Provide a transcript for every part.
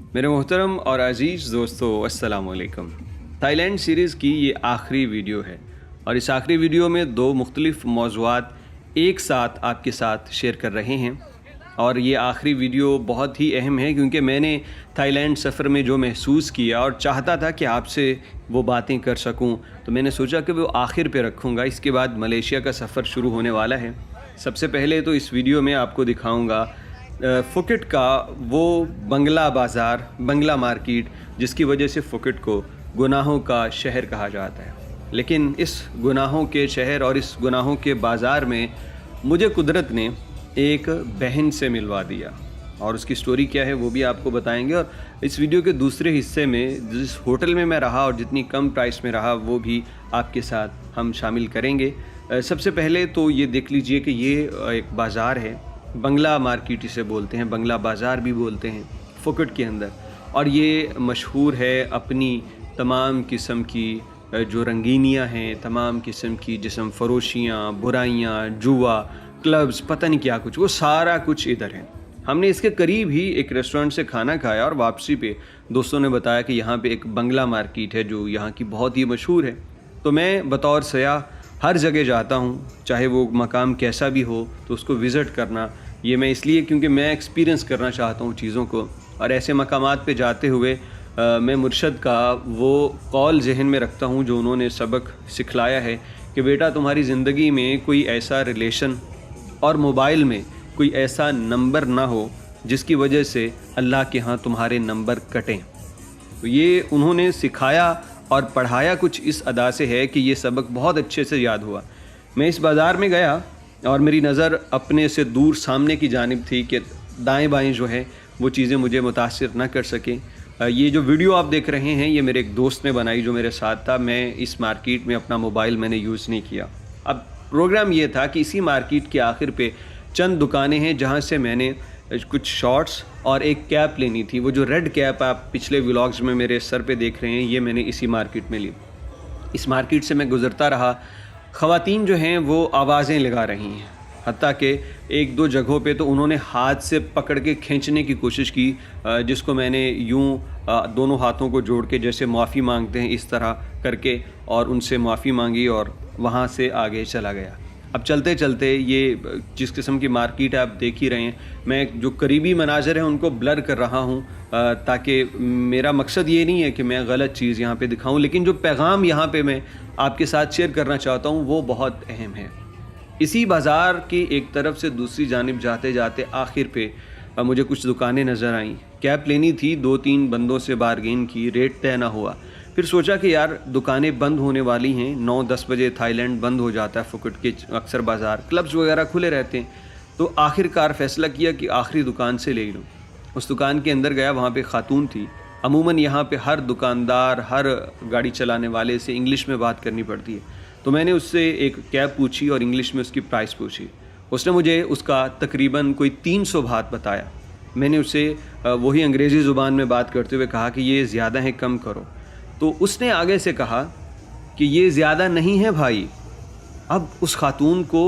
मेरे मोहतरम और अज़ीज़ दोस्तों, अस्सलाम वालेकुम। थाईलैंड सीरीज़ की ये आखिरी वीडियो है और इस आखिरी वीडियो में दो मुख्तलिफ़ मौज़ूआत एक साथ आपके साथ शेयर कर रहे हैं। और ये आखिरी वीडियो बहुत ही अहम है क्योंकि मैंने थाईलैंड सफ़र में जो महसूस किया और चाहता था कि आपसे वो बातें कर सकूं, तो मैंने सोचा कि वो आखिर पे रखूंगा। इसके बाद मलेशिया का सफ़र शुरू होने वाला है। सबसे पहले तो इस वीडियो में आपको दिखाऊंगा फुकेट का वो बंगला बाज़ार, बंगला मार्केट, जिसकी वजह से फुकेट को गुनाहों का शहर कहा जाता है। लेकिन इस गुनाहों के शहर और इस गुनाहों के बाज़ार में मुझे कुदरत ने एक बहन से मिलवा दिया और उसकी स्टोरी क्या है वो भी आपको बताएंगे। और इस वीडियो के दूसरे हिस्से में जिस होटल में मैं रहा और जितनी कम प्राइस में रहा वो भी आपके साथ हम शामिल करेंगे। सबसे पहले तो ये देख लीजिए कि ये एक बाज़ार है, बंगला मार्केट इसे बोलते हैं, बंगला बाज़ार भी बोलते हैं फुकेट के अंदर। और ये मशहूर है अपनी तमाम किस्म की जो रंगीनियाँ हैं, तमाम किस्म की जिस्म फरोशियाँ, बुराइयाँ, जुआ, क्लब्स, पता नहीं क्या कुछ, वो सारा कुछ इधर है। हमने इसके करीब ही एक रेस्टोरेंट से खाना खाया और वापसी पे दोस्तों ने बताया कि यहाँ पे एक बंगला मार्केट है जो यहाँ की बहुत ही मशहूर है। तो मैं बतौर सयाह हर जगह जाता हूँ, चाहे वो मकाम कैसा भी हो, तो उसको विज़िट करना ये मैं इसलिए क्योंकि मैं एक्सपीरियंस करना चाहता हूँ चीज़ों को। और ऐसे मकामात पे जाते हुए मैं मुर्शद का वो कौल जहन में रखता हूँ जो उन्होंने सबक सिखलाया है कि बेटा तुम्हारी ज़िंदगी में कोई ऐसा रिलेशन और मोबाइल में कोई ऐसा नंबर ना हो जिसकी वजह से अल्लाह के यहाँ तुम्हारे नंबर कटें। तो ये उन्होंने सिखाया और पढ़ाया कुछ इस अदा से है कि ये सबक बहुत अच्छे से याद हुआ। मैं इस बाज़ार में गया और मेरी नज़र अपने से दूर सामने की जानिब थी कि दाएं बाएं जो है वो चीज़ें मुझे मुतासिर ना कर सकें। ये जो वीडियो आप देख रहे हैं ये मेरे एक दोस्त ने बनाई जो मेरे साथ था। मैं इस मार्केट में अपना मोबाइल मैंने यूज़ नहीं किया। अब प्रोग्राम ये था कि इसी मार्केट के आखिर पे चंद दुकानें हैं जहाँ से मैंने कुछ शॉर्ट्स और एक कैप लेनी थी। वो जो रेड कैप आप पिछले व्लॉग्स में मेरे सर पे देख रहे हैं ये मैंने इसी मार्केट में ली। इस मार्केट से मैं गुज़रता रहा, ख़वातीन जो हैं वो आवाज़ें लगा रही हैं, हत्ता कि एक दो जगहों पे तो उन्होंने हाथ से पकड़ के खींचने की कोशिश की, जिसको मैंने यूं दोनों हाथों को जोड़ के जैसे माफ़ी मांगते हैं इस तरह करके और उनसे माफ़ी मांगी और वहाँ से आगे चला गया। अब चलते चलते ये जिस किस्म की मार्केट है आप देख ही रहे हैं, मैं जो करीबी मनाज़र हैं उनको ब्लर कर रहा हूँ ताकि मेरा मकसद ये नहीं है कि मैं गलत चीज़ यहाँ पे दिखाऊँ, लेकिन जो पैगाम यहाँ पे मैं आपके साथ शेयर करना चाहता हूँ वो बहुत अहम है। इसी बाज़ार की एक तरफ से दूसरी जानिब जाते जाते आखिर पे मुझे कुछ दुकानें नज़र आईं। कैप लेनी थी, 2-3 बंदों से बारगेन की, रेट तय ना हुआ। फिर सोचा कि यार दुकानें बंद होने वाली हैं, 9-10 बजे थाईलैंड बंद हो जाता है फुकेट के अक्सर बाज़ार, क्लब्स वगैरह खुले रहते हैं। तो आखिरकार फ़ैसला किया कि आखिरी दुकान से ले लूँ। उस दुकान के अंदर गया, वहाँ पे ख़ातून थी। अमूमन यहाँ पे हर दुकानदार, हर गाड़ी चलाने वाले से इंग्लिश में बात करनी पड़ती है। तो मैंने उससे एक कैब पूछी और इंग्लिश में उसकी प्राइस पूछी। उसने मुझे उसका तकरीबन कोई 300 बात बताया। मैंने उससे वही अंग्रेज़ी ज़ुबान में बात करते हुए कहा कि ये ज़्यादा है, कम करो। तो उसने आगे से कहा कि ये ज़्यादा नहीं है भाई। अब उस खातून को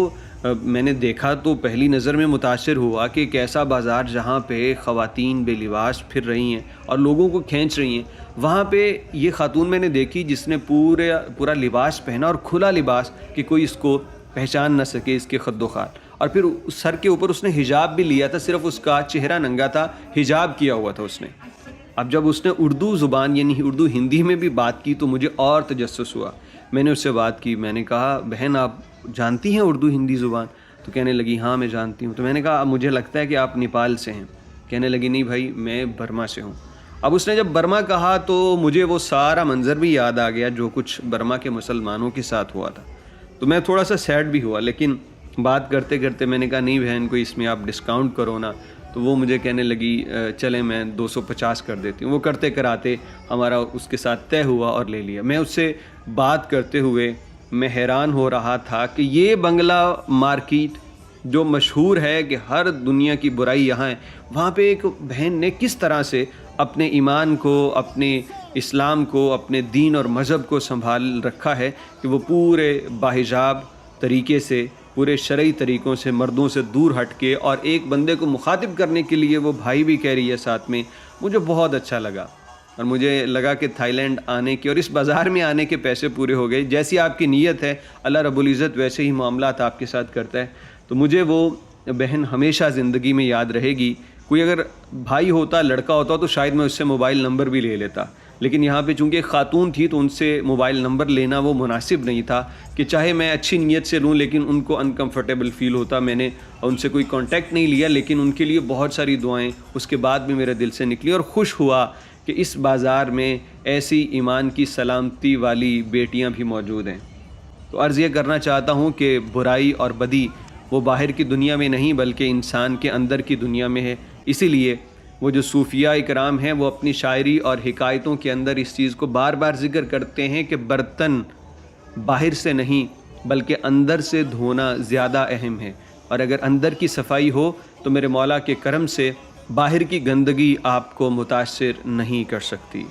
मैंने देखा तो पहली नज़र में मुतासिर हुआ कि एक ऐसा बाज़ार जहाँ पे ख़वातीन बेलिबास फिर रही हैं और लोगों को खींच रही हैं, वहाँ पे ये खातून मैंने देखी जिसने पूरा लिबास पहना और खुला लिबास कि कोई इसको पहचान ना सके, इसके खद्दोखाल। और फिर सर के ऊपर उसने हिजाब भी लिया था, सिर्फ उसका चेहरा नंगा था, हिजाब किया हुआ था उसने। अब जब उसने उर्दू ज़ुबान यानी उर्दू हिंदी में भी बात की तो मुझे और तजस्सुस हुआ। मैंने उससे बात की, मैंने कहा बहन आप जानती हैं उर्दू हिंदी ज़ुबान? तो कहने लगी हाँ मैं जानती हूँ। तो मैंने कहा मुझे लगता है कि आप नेपाल से हैं। कहने लगी नहीं भाई मैं बर्मा से हूँ। अब उसने जब बर्मा कहा तो मुझे वो सारा मंज़र भी याद आ गया जो कुछ बर्मा के मुसलमानों के साथ हुआ था। तो मैं थोड़ा सा सैड भी हुआ, लेकिन बात करते करते मैंने कहा नहीं बहन कोई इसमें आप डिस्काउंट करो ना। तो वो मुझे कहने लगी चले मैं 250 कर देती हूँ। वो करते कराते हमारा उसके साथ तय हुआ और ले लिया। मैं उससे बात करते हुए मैं हैरान हो रहा था कि ये बंगला मार्केट जो मशहूर है कि हर दुनिया की बुराई यहाँ है, वहाँ पे एक बहन ने किस तरह से अपने ईमान को, अपने इस्लाम को, अपने दीन और मज़हब को संभाल रखा है कि वो पूरे बाहिजाब तरीके से, पूरे शरई तरीक़ों से मर्दों से दूर हट के और एक बंदे को मुखातिब करने के लिए वो भाई भी कह रही है साथ में, مجھے بہت اچھا لگا اور مجھے لگا کہ تھائی لینڈ آنے کے اور اس بازار میں آنے کے پیسے پورے ہو گئے. جیسی آپ کی نیت ہے اللہ رب العزت ویسے ہی معاملات آپ کے ساتھ کرتا ہے. تو مجھے وہ بہن ہمیشہ زندگی میں یاد رہے گی. کوئی اگر بھائی ہوتا, لڑکا ہوتا تو شاید میں اس سے موبائل نمبر بھی لے لیتا, لیکن یہاں پہ چونکہ ایک خاتون تھی تو ان سے موبائل نمبر لینا وہ مناسب نہیں تھا کہ چاہے میں اچھی نیت سے لوں لیکن ان کو انکمفرٹیبل فیل ہوتا. میں نے ان سے کوئی کانٹیکٹ نہیں لیا, لیکن ان کے لیے بہت ساری دعائیں اس کے بعد بھی میرے دل سے نکلی اور خوش ہوا کہ اس بازار میں ایسی ایمان کی سلامتی والی بیٹیاں بھی موجود ہیں. تو عرض یہ کرنا چاہتا ہوں کہ برائی اور بدی وہ باہر کی دنیا میں نہیں بلکہ انسان کے اندر کی دنیا میں ہے. اسی لیے وہ جو صوفیاء اکرام ہیں وہ اپنی شاعری اور حکایتوں کے اندر اس چیز کو بار بار ذکر کرتے ہیں کہ برتن باہر سے نہیں بلکہ اندر سے دھونا زیادہ اہم ہے, اور اگر اندر کی صفائی ہو تو میرے مولا کے کرم سے باہر کی گندگی آپ کو متاثر نہیں کر سکتی.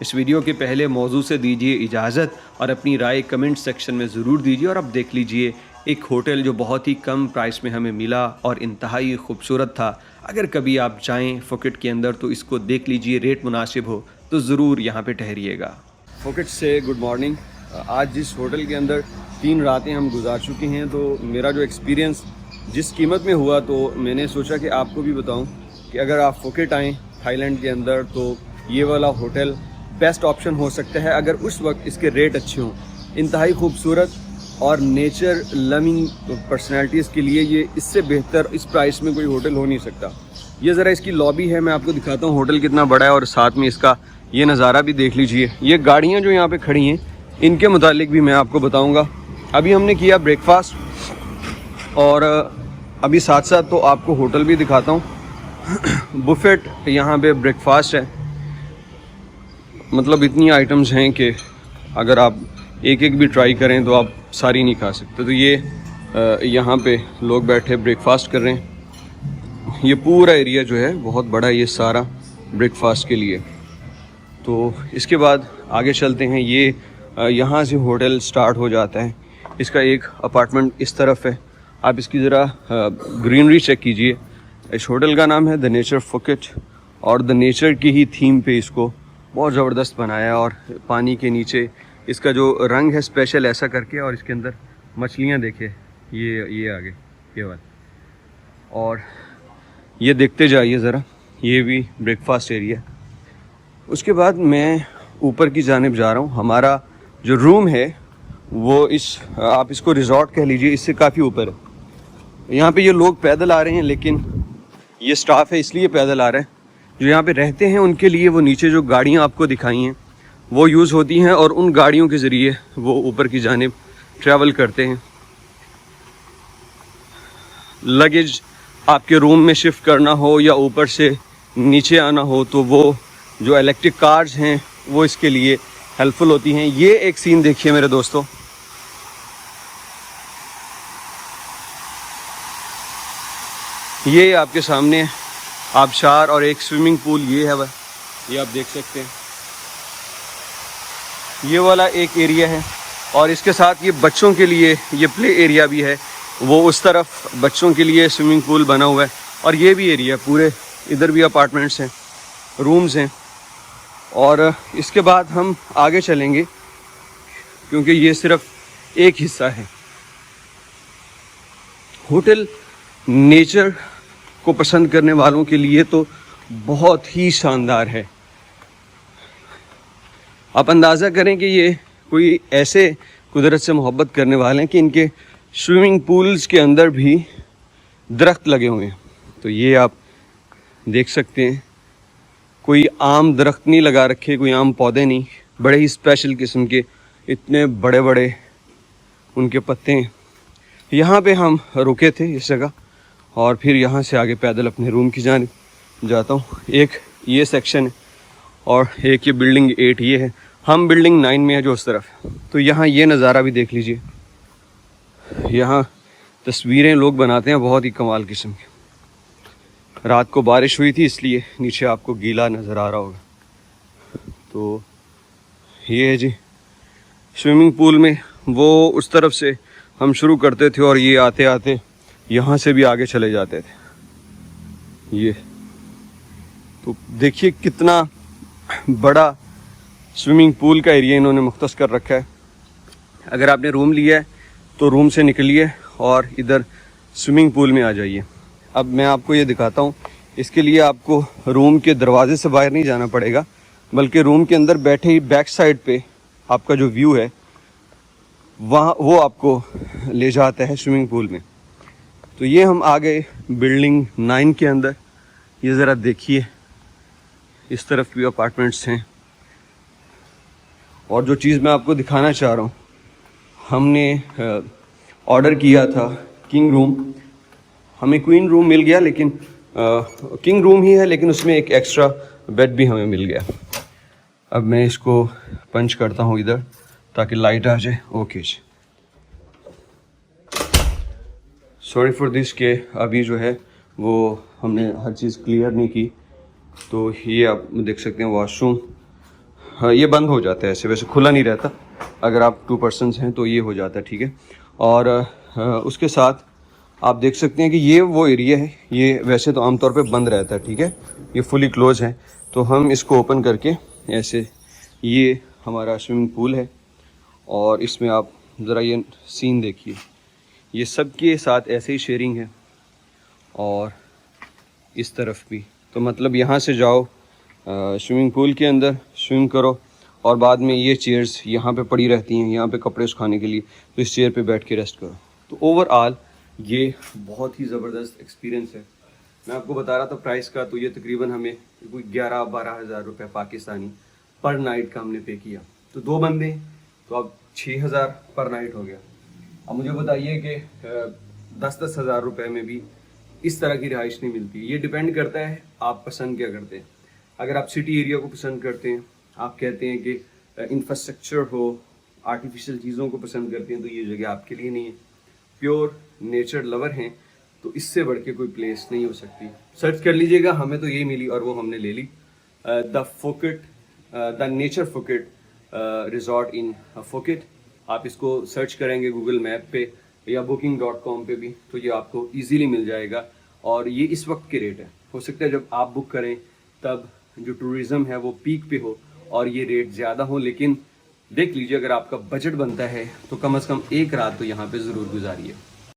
اس ویڈیو کے پہلے موضوع سے دیجیے اجازت اور اپنی رائے کمنٹ سیکشن میں ضرور دیجیے. اور اب دیکھ لیجیے ایک ہوٹل جو بہت ہی کم پرائس میں ہمیں ملا اور انتہائی خوبصورت تھا. اگر کبھی آپ جائیں پھوکٹ کے اندر تو اس کو دیکھ لیجیے, ریٹ مناسب ہو تو ضرور یہاں پہ ٹھہریے گا. پھوکٹ سے گڈ مارننگ. آج جس ہوٹل کے اندر 3 راتیں ہم گزار چکے ہیں تو میرا جو ایکسپیرینس جس قیمت میں ہوا تو میں نے سوچا کہ آپ کو بھی بتاؤں کہ اگر آپ پھوکٹ آئیں تھائی لینڈ کے اندر تو یہ والا ہوٹل بیسٹ آپشن ہو سکتا ہے اگر اس وقت اس کے ریٹ اچھے ہوں. انتہائی خوبصورت اور نیچر لوننگ پرسنالٹیز کے لیے یہ اس سے بہتر اس پرائس میں کوئی ہوٹل ہو نہیں سکتا. یہ ذرا اس کی لابی ہے, میں آپ کو دکھاتا ہوں ہوٹل کتنا بڑا ہے اور ساتھ میں اس کا یہ نظارہ بھی دیکھ لیجئے. یہ گاڑیاں جو یہاں پہ کھڑی ہیں ان کے متعلق بھی میں آپ کو بتاؤں گا. ابھی ہم نے کیا بریک فاسٹ اور ابھی ساتھ ساتھ تو آپ کو ہوٹل بھی دکھاتا ہوں. بفیٹ یہاں پہ بریک فاسٹ ہے, مطلب اتنی آئٹمز ہیں کہ اگر آپ ایک ایک بھی ٹرائی کریں تو آپ ساری نہیں کھا سکتے. تو یہ یہاں پہ لوگ بیٹھے بریک فاسٹ کر رہے ہیں. یہ پورا ایریا جو ہے بہت بڑا ہے, یہ سارا بریک فاسٹ کے لیے. تو اس کے بعد آگے چلتے ہیں. یہ یہاں سے ہوٹل سٹارٹ ہو جاتا ہے. اس کا ایک اپارٹمنٹ اس طرف ہے, آپ اس کی ذرا گرینری چیک کیجئے. اس ہوٹل کا نام ہے دا نیچر پھوکٹ اور دا نیچر کی ہی تھیم پہ اس کو بہت زبردست بنایا. اور پانی کے نیچے اس کا جو رنگ ہے اسپیشل ایسا کر کے, اور اس کے اندر مچھلیاں دیکھیں یہ آگے یہ والا, اور یہ دیکھتے جائیے ذرا. یہ بھی بریک فاسٹ ایریا. اس کے بعد میں اوپر کی جانب جا رہا ہوں. ہمارا جو روم ہے وہ آپ اس کو ریزورٹ کہہ لیجئے, اس سے کافی اوپر ہے. یہاں پہ یہ لوگ پیدل آ رہے ہیں, لیکن یہ سٹاف ہے اس لیے پیدل آ رہے ہیں. جو یہاں پہ رہتے ہیں ان کے لیے وہ نیچے جو گاڑیاں آپ کو دکھائی ہیں وہ یوز ہوتی ہیں اور ان گاڑیوں کے ذریعے وہ اوپر کی جانب ٹریول کرتے ہیں. لگیج آپ کے روم میں شفٹ کرنا ہو یا اوپر سے نیچے آنا ہو تو وہ جو الیکٹرک کارز ہیں وہ اس کے لیے ہیلپ فل ہوتی ہیں. یہ ایک سین دیکھیے میرے دوستوں, یہ آپ کے سامنے آبشار اور ایک سوئمنگ پول یہ ہے, یہ آپ دیکھ سکتے ہیں. یہ والا ایک ایریا ہے اور اس کے ساتھ یہ بچوں کے لیے یہ پلے ایریا بھی ہے. وہ اس طرف بچوں کے لیے سوئمنگ پول بنا ہوا ہے. اور یہ بھی ایریا پورے ادھر بھی اپارٹمنٹس ہیں, رومز ہیں. اور اس کے بعد ہم آگے چلیں گے کیونکہ یہ صرف ایک حصہ ہے. ہوٹل نیچر کو پسند کرنے والوں کے لیے تو بہت ہی شاندار ہے. آپ اندازہ کریں کہ یہ کوئی ایسے قدرت سے محبت کرنے والے ہیں کہ ان کے سوئمنگ پولز کے اندر بھی درخت لگے ہوئے ہیں. تو یہ آپ دیکھ سکتے ہیں, کوئی عام درخت نہیں لگا رکھے, کوئی عام پودے نہیں, بڑے ہی اسپیشل قسم کے اتنے بڑے بڑے ان کے پتے ہیں. یہاں پہ ہم رکے تھے اس جگہ اور پھر یہاں سے آگے پیدل اپنے روم کی جانب جاتا ہوں. ایک یہ سیکشن ہے اور ایک یہ بلڈنگ 8 یہ ہے. ہم بلڈنگ 9 میں ہے جو اس طرف. تو یہاں یہ نظارہ بھی دیکھ لیجئے. یہاں تصویریں لوگ بناتے ہیں بہت ہی کمال قسم کی. رات کو بارش ہوئی تھی اس لیے نیچے آپ کو گیلا نظر آ رہا ہوگا. تو یہ ہے جی سوئمنگ پول میں, وہ اس طرف سے ہم شروع کرتے تھے اور یہ آتے آتے یہاں سے بھی آگے چلے جاتے تھے. یہ तो देखिए कितना बड़ा स्विमिंग पूल का एरिया इन्होंने मुख्तस कर रखा है। अगर आपने रूम लिया है तो रूम से निकलिए और इधर स्विमिंग पूल में आ जाइए। अब मैं आपको ये दिखाता हूँ। इसके लिए आपको रूम के दरवाजे से बाहर नहीं जाना पड़ेगा, बल्कि रूम के अंदर बैठे ही बैक साइड पे आपका जो व्यू है वहाँ वो आपको ले जाता है स्विमिंग पूल में। तो ये हम आ गए बिल्डिंग 9 के अंदर। ये ज़रा देखिए, इस तरफ भी अपार्टमेंट्स हैं। और जो चीज़ मैं आपको दिखाना चाह रहा हूँ, हमने ऑर्डर किया था किंग रूम। हमें क्वीन रूम मिल गया, लेकिन किंग रूम ही है, लेकिन उसमें एक एक्स्ट्रा बेड भी हमें मिल गया। अब मैं इसको पंच करता हूँ इधर ताकि लाइट आ जाए। ओके जी, सॉरी फॉर दिस के अभी जो है वो हमने हर चीज़ क्लियर नहीं की। तो ये आप देख सकते हैं वॉशरूम, हाँ ये बंद हो जाता है, ऐसे वैसे खुला नहीं रहता। अगर आप 2 पर्सनस हैं तो ये हो जाता है, ठीक है। और उसके साथ आप देख सकते हैं कि ये वो एरिया है, ये वैसे तो आमतौर पे बंद रहता है, ठीक है, ये फुली क्लोज है। तो हम इसको ओपन करके ऐसे, ये हमारा स्विमिंग पूल है और इसमें आप ज़रा ये सीन देखिए, ये सब के साथ ऐसे ही शेयरिंग है और इस तरफ भी। तो मतलब यहाँ से जाओ स्विमिंग पूल के अंदर स्विम करो और बाद में ये चेयर्स यहाँ पे पड़ी रहती हैं, यहाँ पे कपड़े सुखाने के लिए, तो इस चेयर पे बैठ के रेस्ट करो। तो ओवरऑल ये बहुत ही ज़बरदस्त एक्सपीरियंस है। मैं आपको बता रहा था प्राइस का, तो ये तकरीबन हमें कोई 11-12 हज़ार रुपये पाकिस्तानी पर नाइट का हमने पे किया। तो 2 बंदे तो अब 6,000 पर नाइट हो गया। अब मुझे बताइए कि 10-10 हज़ार रुपये में भी इस तरह की रिहाइश नहीं मिलती। ये डिपेंड करता है आप पसंद क्या करते हैं। अगर आप सिटी एरिया को पसंद करते हैं, आप कहते हैं कि इंफ्रास्ट्रक्चर हो, आर्टिफिशियल चीज़ों को पसंद करते हैं, तो ये जगह आपके लिए नहीं है। प्योर नेचर लवर हैं तो इससे बढ़ के कोई प्लेस नहीं हो सकती। सर्च कर लीजिएगा, हमें तो यही मिली और वो हमने ले ली। The Nature Phuket resort in Phuket. आप इसको सर्च करेंगे गूगल मैप पे या booking.com पे भी, तो ये आपको इजीली मिल जाएगा। और ये इस वक्त के रेट है, हो सकता है जब आप बुक करें तब जो टूरिज़्म है वो पीक पे हो और ये रेट ज़्यादा हो। लेकिन देख लीजिए, अगर आपका बजट बनता है तो कम से कम एक रात तो यहाँ पे ज़रूर गुजारिए।